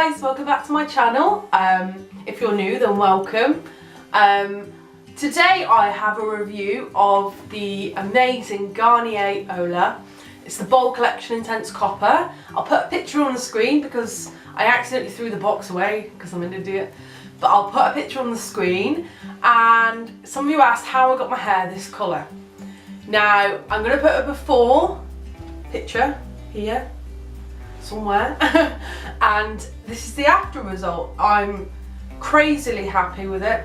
guys, welcome back to my channel. If you're new, then welcome. Today I have a review of the amazing Garnier Olia. It's the Bold Collection Intense Copper. I'll put a picture on the screen because I accidentally threw the box away because I'm an idiot. But I'll put a picture on the screen, and some of you asked how I got my hair this colour. Now I'm going to put a before picture here somewhere and this is the after result. I'm crazily happy with it.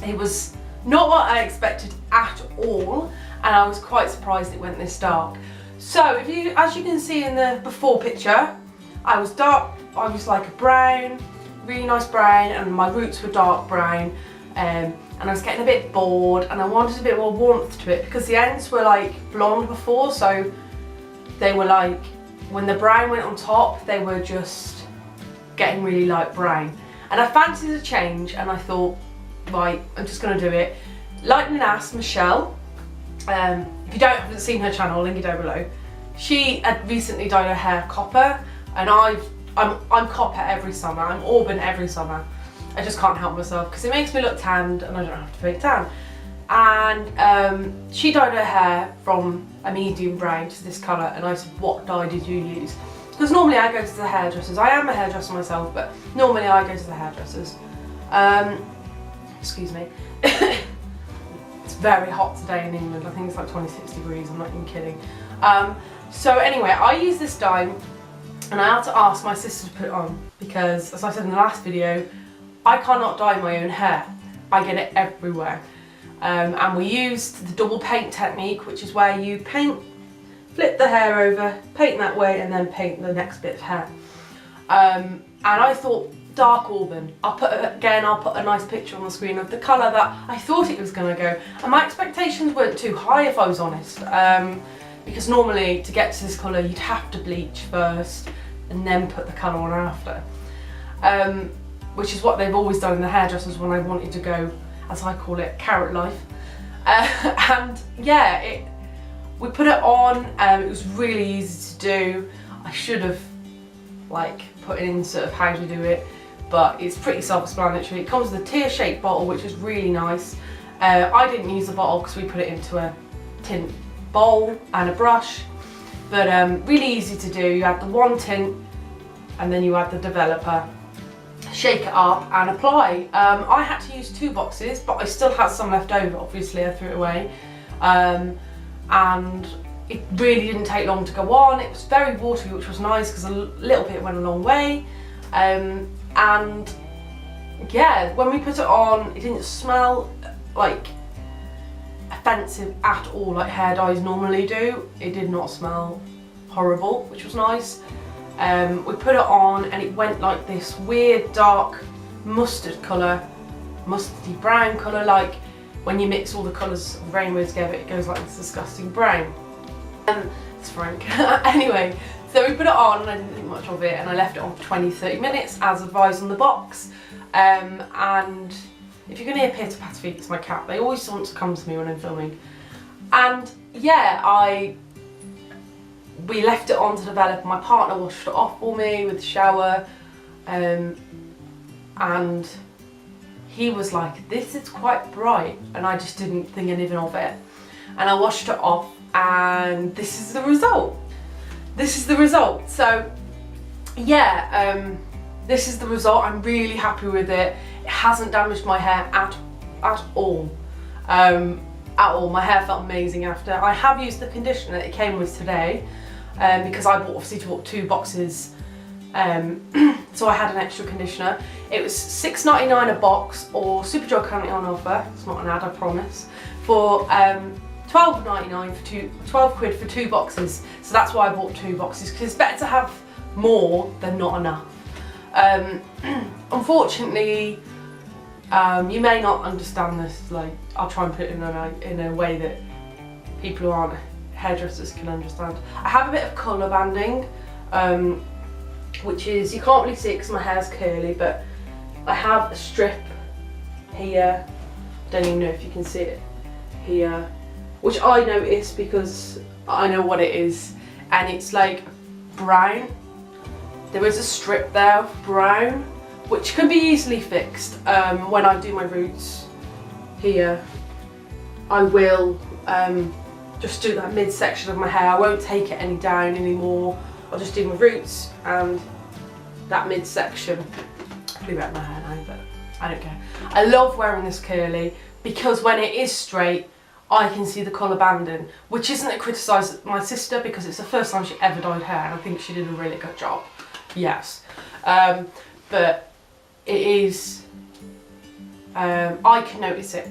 It was not what I expected at all, and I was quite surprised it went this dark. So as you can see in the before picture, I was dark, I was like a brown, really nice brown, and my roots were dark brown, and I was getting a bit bored and I wanted a bit more warmth to it because the ends were like blonde before, so they were like, when the brown went on top, they were just getting really light brown. And I fancied a change, and I thought, right, I'm just going to do it. Lightning asked Michelle, if you haven't seen her channel, I'll link it down below. She had recently dyed her hair copper, and I'm copper every summer. I'm auburn every summer. I just can't help myself because it makes me look tanned, and I don't have to fake tan. And she dyed her hair from a medium brown to this colour, and I said, what dye did you use? Because normally I go to the hairdressers. I am a hairdresser myself, but normally I go to the hairdressers. Excuse me. It's very hot today in England. I think it's like 26 degrees, I'm not even kidding. So anyway, I use this dye, and I had to ask my sister to put it on because, as I said in the last video, I cannot dye my own hair. I get it everywhere. And we used the double paint technique, which is where you paint, flip the hair over, paint that way, and then paint the next bit of hair. And I thought dark auburn. I'll put a nice picture on the screen of the colour that I thought it was going to go. And my expectations weren't too high, if I was honest. Because normally to get to this colour you'd have to bleach first and then put the colour on after. Which is what they've always done in the hairdressers when I wanted to go, as I call it, carrot life. And yeah, we put it on, it was really easy to do. I should have like put in sort of how to do it, but it's pretty self-explanatory. It comes with a tear-shaped bottle, which is really nice. I didn't use the bottle because we put it into a tint bowl and a brush, but really easy to do. You add the one tint and then you add the developer, shake it up and apply. I had to use 2 boxes, but I still had some left over. Obviously I threw it away, and it really didn't take long to go on. It was very watery, which was nice because a little bit went a long way. And yeah, when we put it on, it didn't smell like offensive at all like hair dyes normally do. It did not smell horrible, which was nice. We put it on and it went like this weird dark mustard colour, mustardy brown colour, like when you mix all the colours of the rainbow together it goes like this disgusting brown. It's frank. Anyway, so we put it on and I didn't think much of it, and I left it on for 20-30 minutes as advised on the box. And if you're going to hear pitter-patter feet, it's my cat. They always want to come to me when I'm filming. And yeah, we left it on to develop. My partner washed it off for me with the shower, and he was like, this is quite bright, and I just didn't think anything of it. And I washed it off, and this is the result. This is the result. So yeah, this is the result. I'm really happy with it. It hasn't damaged my hair at all. At all. My hair felt amazing after. I have used the conditioner it came with today, because I obviously bought 2 boxes, so I had an extra conditioner. It was $6.99 a box, or Superdrug currently on offer, it's not an ad, I promise, for $12.99 for 12 quid for 2 boxes. So that's why I bought 2 boxes, because it's better to have more than not enough. Unfortunately, you may not understand this, like I'll try and put it in a way that people who aren't hairdressers can understand. I have a bit of colour banding, which is, you can't really see it because my hair's curly, but I have a strip here, I don't even know if you can see it here, which I noticed because I know what it is, and it's like brown, there is a strip there of brown, which can be easily fixed. When I do my roots here, I will just do that midsection of my hair. I won't take it any down anymore. I'll just do my roots and that midsection. Probably better my hair now, but I don't care. I love wearing this curly because when it is straight, I can see the colour banding, which isn't to criticise my sister because it's the first time she ever dyed hair and I think she did a really good job. Yes. But it is, I can notice it.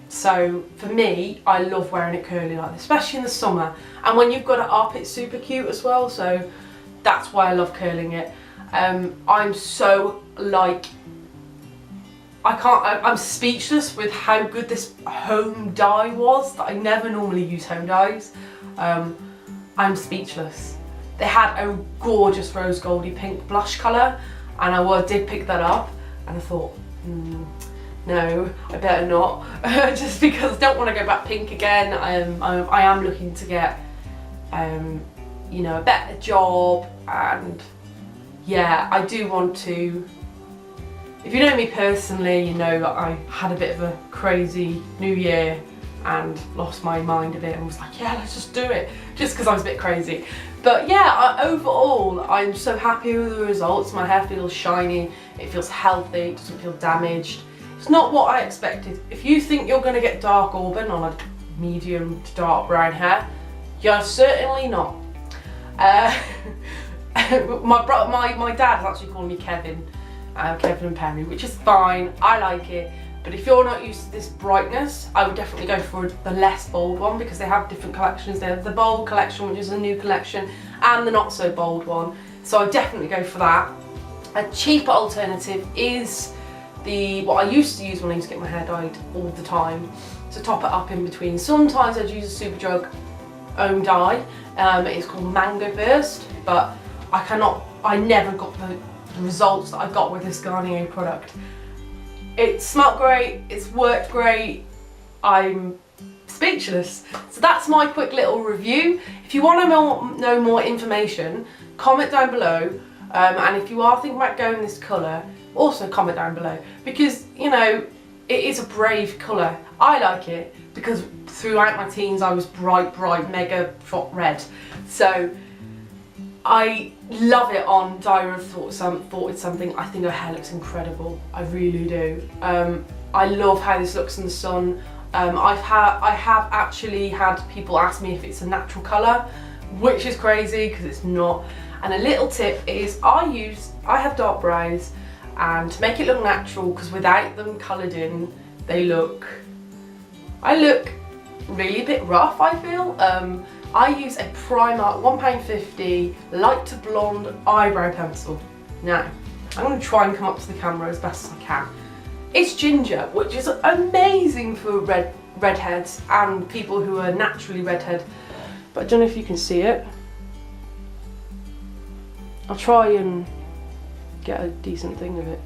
So for me, I love wearing it curly like this, especially in the summer. And when you've got it up, it's super cute as well. So that's why I love curling it. I'm so like, I'm speechless with how good this home dye was, that I never normally use home dyes. I'm speechless. They had a gorgeous rose goldy pink blush colour and I did pick that up and I thought, no, I better not, just because I don't want to go back pink again. I am looking to get, you know, a better job, and yeah, I do want to. If you know me personally, you know that I had a bit of a crazy new year and lost my mind a bit and was like, yeah, let's just do it, just because I was a bit crazy. But yeah, overall, I'm so happy with the results. My hair feels shiny, it feels healthy, it doesn't feel damaged. It's not what I expected. If you think you're going to get dark auburn on a medium to dark brown hair, you're certainly not. My dad is actually calling me Kevin and Perry, which is fine, I like it. But if you're not used to this brightness, I would definitely go for the less bold one because they have different collections. They have the bold collection, which is a new collection, and the not so bold one. So I would definitely go for that. A cheaper alternative is what I used to use when I used to get my hair dyed all the time, to top it up in between. Sometimes I'd use a Superdrug own dye. It's called Mango Burst, but I never got the results that I got with this Garnier product. It smelled great, it's worked great, I'm speechless. So that's my quick little review. If you want to know more information, comment down below, and if you are thinking about going this colour, also comment down below, because you know, it is a brave colour. I like it because throughout my teens I was bright mega shot red, so I love it on Diary of Thought It's Something. I think her hair looks incredible, I really do. I love how this looks in the sun. I have actually had people ask me if it's a natural colour, which is crazy because it's not. And a little tip is I have dark brows, and to make it look natural, because without them coloured in, I look really a bit rough, I feel. I use a Primark £1.50 light to blonde eyebrow pencil. Now, I'm going to try and come up to the camera as best as I can. It's ginger, which is amazing for redheads and people who are naturally redhead, but I don't know if you can see it. I'll try and get a decent thing of it,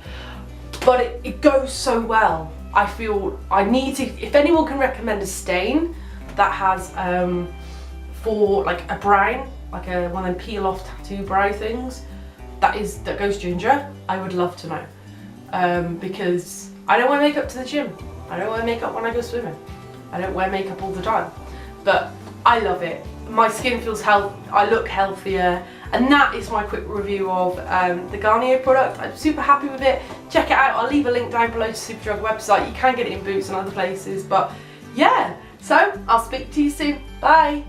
but it goes so well. I feel I need to, if anyone can recommend a stain that has for like a brown, like one of them peel off tattoo brow things that goes ginger, I would love to know, because I don't wear makeup to the gym, I don't wear makeup when I go swimming, I don't wear makeup all the time, but I love it. My skin feels I look healthier, and that is my quick review of the Garnier product. I'm super happy with it. Check it out, I'll leave a link down below to Superdrug website. You can get it in Boots and other places, but yeah, so I'll speak to you soon. Bye.